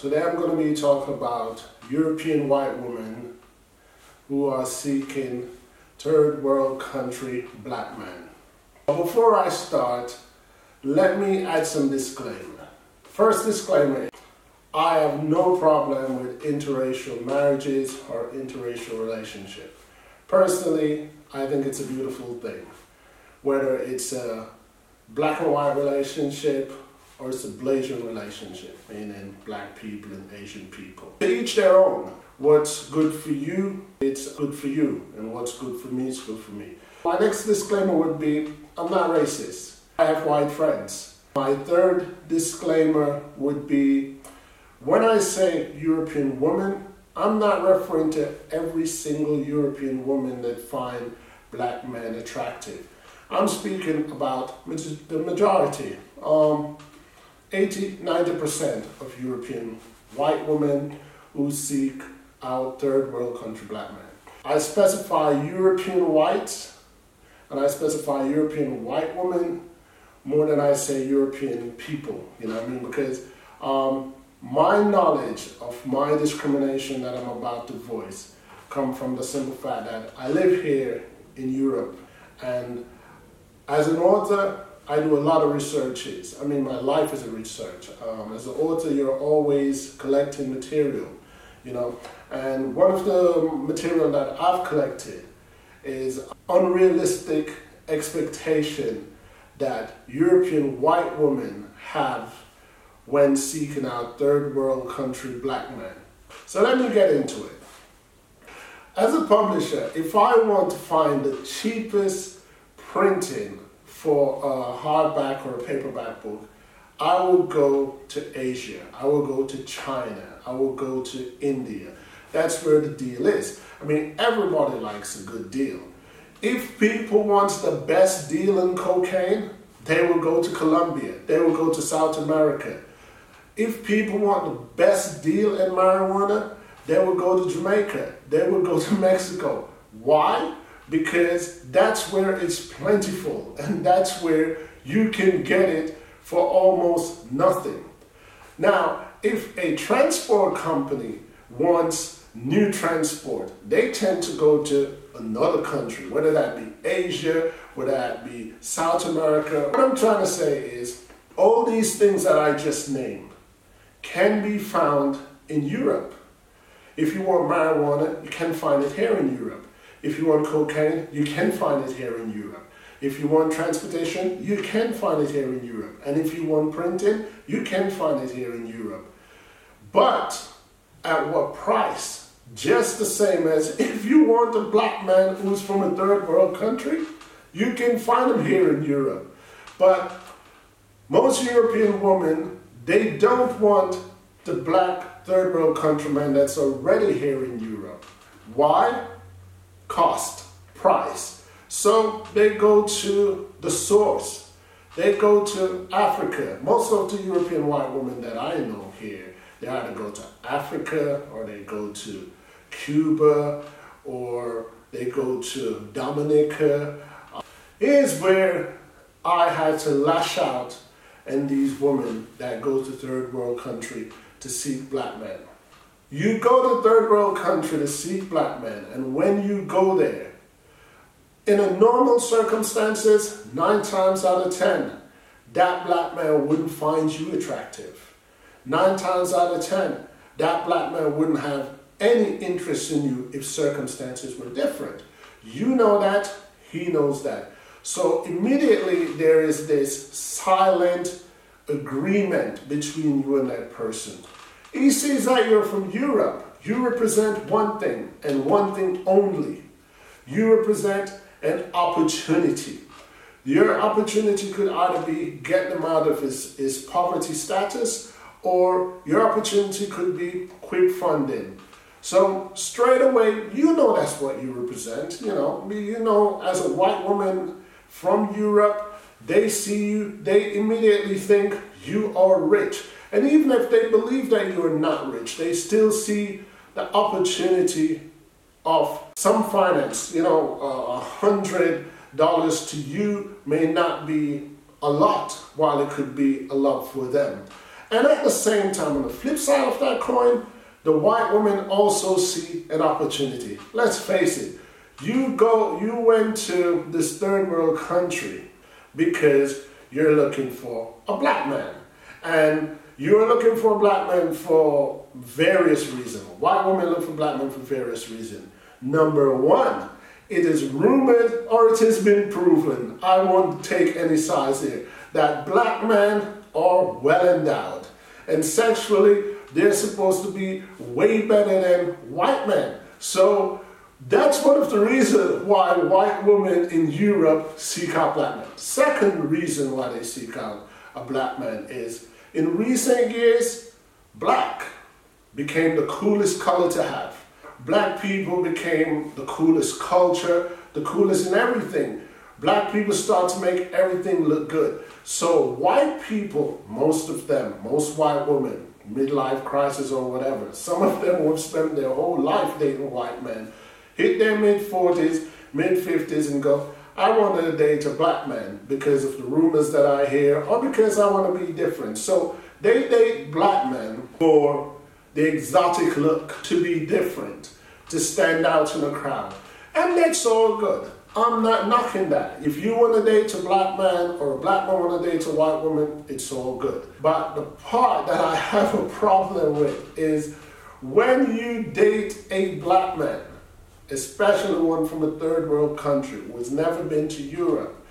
Today I'm going to be talking about European white women who are seeking third world country black men. Before I start, let me add some disclaimer. First disclaimer, I have no problem with interracial marriages or interracial relationship. Personally, I think it's a beautiful thing. Whether it's a black and white relationship or it's a Blasian relationship, meaning black people and Asian people. To each their own. What's good for you, it's good for you. And what's good for me, is good for me. My next disclaimer would be, I'm not racist. I have white friends. My third disclaimer would be, when I say European woman, I'm not referring to every single European woman that find black men attractive. I'm speaking about the majority. 80-90% of European white women who seek out third world country black men. I specify European whites and I specify European white women more than I say European people, you know what I mean? Because my knowledge of my discrimination that I'm about to voice come from the simple fact that I live here in Europe, and as an author, I do a lot of researches. I mean, my life is a research. As an author, you're always collecting material, you know. And one of the material that I've collected is unrealistic expectation that European white women have when seeking out third world country black men. So let me get into it. As a publisher, if I want to find the cheapest printing for a hardback or a paperback book, I will go to Asia, I will go to China, I will go to India. That's where the deal is. I mean, everybody likes a good deal. If people want the best deal in cocaine, they will go to Colombia, they will go to South America. If people want the best deal in marijuana, they will go to Jamaica, they will go to Mexico. Why? Because that's where it's plentiful and that's where you can get it for almost nothing. Now, if a transport company wants new transport, they tend to go to another country, whether that be Asia, whether that be South America. What I'm trying to say is, all these things that I just named can be found in Europe. If you want marijuana, you can find it here in Europe. If you want cocaine, you can find it here in Europe. If you want transportation, you can find it here in Europe. And if you want printing, you can find it here in Europe. But at what price? Just the same as if you want a black man who's from a third world country, you can find him here in Europe. But most European women, they don't want the black third world countryman that's already here in Europe. Why? Cost, price. So they go to the source. They go to Africa. Most of the European white women that I know here, they either go to Africa or they go to Cuba or they go to Dominica. Here's where I had to lash out and these women that go to third world country to seek black men. You go to third world country to seek black men, and when you go there, in a normal circumstances, 9 times out of 10, that black man wouldn't find you attractive. 9 times out of 10, that black man wouldn't have any interest in you if circumstances were different. You know that, he knows that. So immediately there is this silent agreement between you and that person. He sees that you're from Europe. You represent one thing and one thing only. You represent an opportunity. Your opportunity could either be getting him out of his poverty status, or your opportunity could be quick funding. So straight away, you know that's what you represent. You know, as a white woman from Europe, they see you, they immediately think you are rich. And even if they believe that you're not rich, they still see the opportunity of some finance. You know, $100 to you may not be a lot, while it could be a lot for them. And at the same time, on the flip side of that coin, the white women also see an opportunity. Let's face it, you went to this third world country because you're looking for a black man. And you're looking for a black man for various reasons. White women look for black men for various reasons. Number one, it is rumored or it has been proven, I won't take any sides here, that black men are well endowed. And sexually, they're supposed to be way better than white men. So that's one of the reasons why white women in Europe seek out black men. Second reason why they seek out a black man is, in recent years, black became the coolest color to have. Black people became the coolest culture, the coolest in everything. Black people start to make everything look good. So white people, most white women, midlife crisis or whatever, some of them will spend their whole life dating white men, hit their mid-40s, mid-50s and go, I want to date a black man because of the rumors that I hear or because I want to be different. So they date black men for the exotic look, to be different, to stand out in a crowd. And that's all good. I'm not knocking that. If you want to date a black man or a black man want to date a white woman, it's all good. But the part that I have a problem with is when you date a black man, especially one from a third world country who has never been to Europe,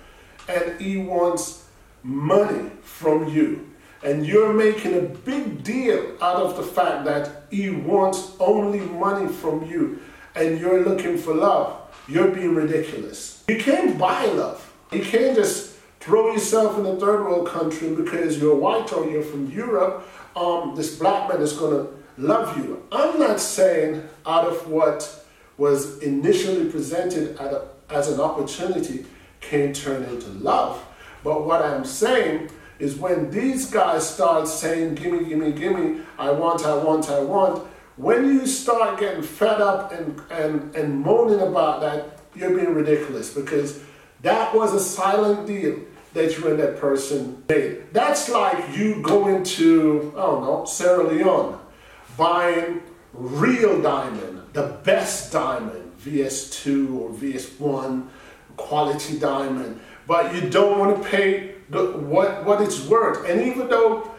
and he wants money from you, and you're making a big deal out of the fact that he wants only money from you, and you're looking for love, you're being ridiculous. You can't buy love. You can't just throw yourself in a third world country because you're white or you're from Europe, this black man is going to love you. I'm not saying out of what was initially presented as an opportunity can turn into love. But what I'm saying is when these guys start saying, gimme, gimme, gimme, I want, when you start getting fed up and moaning about that, you're being ridiculous because that was a silent deal that you and that person made. That's like you going to, I don't know, Sierra Leone, buying real diamond, the best diamond, VS2 or VS1, quality diamond, but you don't want to pay what it's worth. And even though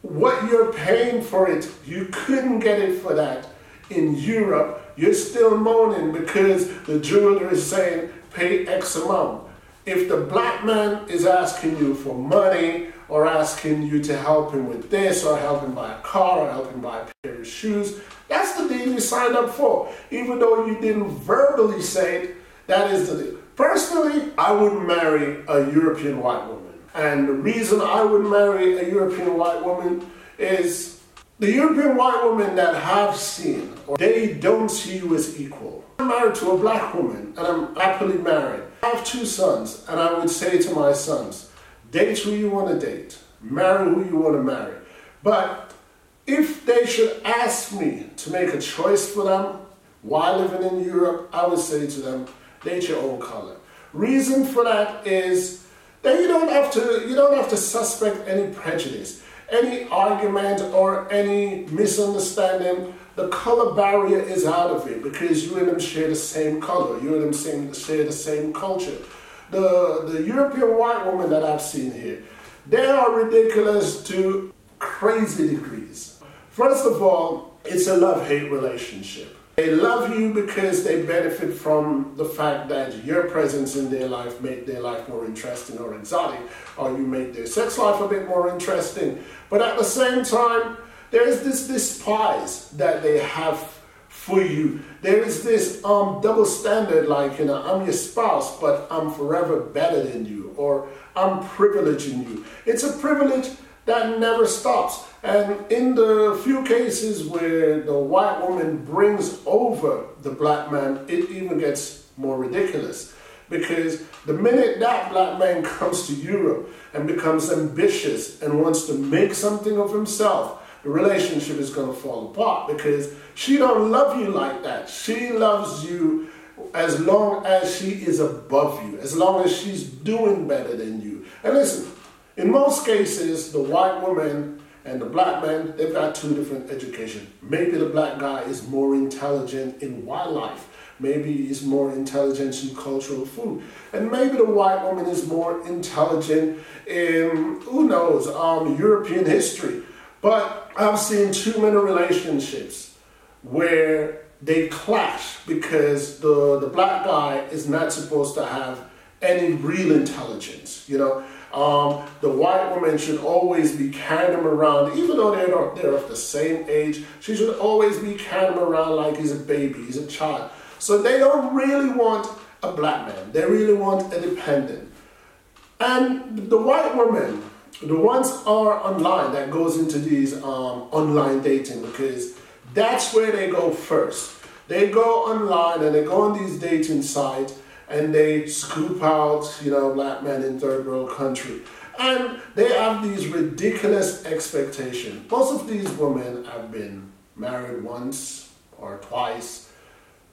what you're paying for it, you couldn't get it for that in Europe, you're still moaning because the jeweler is saying pay X amount. If the black man is asking you for money or asking you to help him with this or help him buy a car or help him buy a pair of shoes, that's the deal you signed up for. Even though you didn't verbally say it, that is the deal. Personally, I would marry a European white woman. And the reason I would marry a European white woman is the European white women that I've seen, or they don't see you as equal. I'm married to a black woman and I'm happily married. I have 2 sons and I would say to my sons, date who you want to date, marry who you want to marry. But if they should ask me to make a choice for them while living in Europe, I would say to them, date your own color. Reason for that is that you don't have to suspect any prejudice, any argument or any misunderstanding. The color barrier is out of it because you and them share the same color, you and them share the same culture. The European white women that I've seen here, they are ridiculous to crazy degrees. First of all, it's a love-hate relationship. They love you because they benefit from the fact that your presence in their life make their life more interesting or exotic, or you make their sex life a bit more interesting. But at the same time, there is this despise that they have for you. There is this double standard, like, I'm your spouse, but I'm forever better than you, or I'm privileging you. It's a privilege that never stops. And in the few cases where the white woman brings over the black man, it even gets more ridiculous. Because the minute that black man comes to Europe and becomes ambitious and wants to make something of himself, the relationship is going to fall apart because she don't love you like that. She loves you as long as she is above you, as long as she's doing better than you. And listen, in most cases, the white woman and the black man, they've got two different education. Maybe the black guy is more intelligent in wildlife. Maybe he's more intelligent in cultural food. And maybe the white woman is more intelligent in, who knows, European history. But I've seen too many relationships where they clash because the black guy is not supposed to have any real intelligence, you know. The white woman should always be carrying him around, even though they're of the same age. She should always be carrying him around like he's a baby, he's a child. So they don't really want a black man. They really want a dependent. And the white women, the ones are online that goes into these online dating, because that's where they go first. They go online and they go on these dating sites and they scoop out, you know, black men in third world country. And they have these ridiculous expectations. Most of these women have been married once or twice,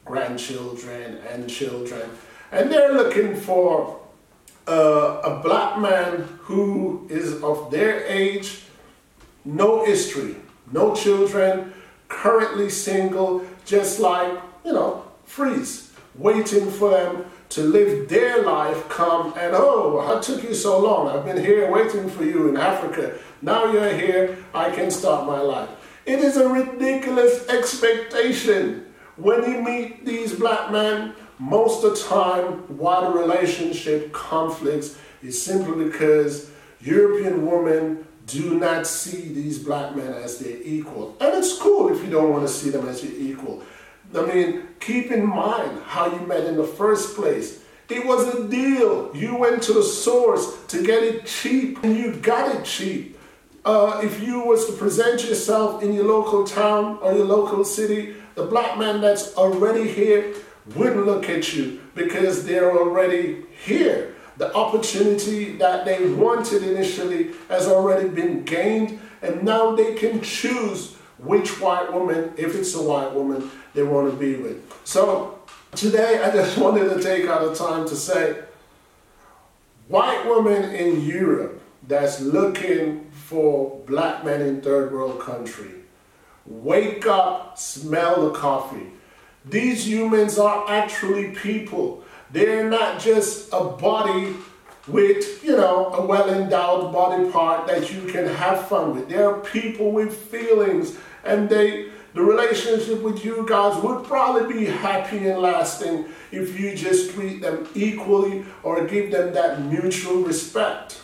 grandchildren and children. And they're looking for a black man who is of their age, no history, no children, currently single, just like, you know, freeze, waiting for them to live their life, come and, oh, how took you so long? I've been here waiting for you in Africa. Now you're here, I can start my life. It is a ridiculous expectation. When you meet these black men, most of the time, why the relationship conflicts is simply because European women do not see these black men as their equal. And it's cool if you don't want to see them as your equal. I mean, keep in mind how you met in the first place. It was a deal. You went to the source to get it cheap, and you got it cheap. If you was to present yourself in your local town or your local city, the black man that's already here wouldn't look at you because they're already here. The opportunity that they wanted initially has already been gained, and now they can choose which white woman, if it's a white woman, they want to be with. So today I just wanted to take out the time to say, white women in Europe that's looking for black men in third world country, wake up, smell the coffee. These humans are actually people. They're not just a body with, you know, a well-endowed body part that you can have fun with. They're people with feelings, and the relationship with you guys would probably be happy and lasting if you just treat them equally or give them that mutual respect.